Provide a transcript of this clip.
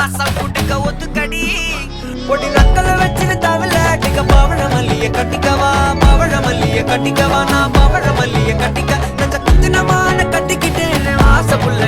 வாசம் குடிக்க ஒத்துக்கடி பொடி நக்கல வச்சிரு தவல அடிக்க பவழ மல்லிய கட்டிக்கவா பவழ மல்லிய கட்டிக்கவா நான் பவழ மல்லிய கட்டிக்க நச்ச குத்துனமான கட்டிக்கிட்டேன் ஆசை புள்ள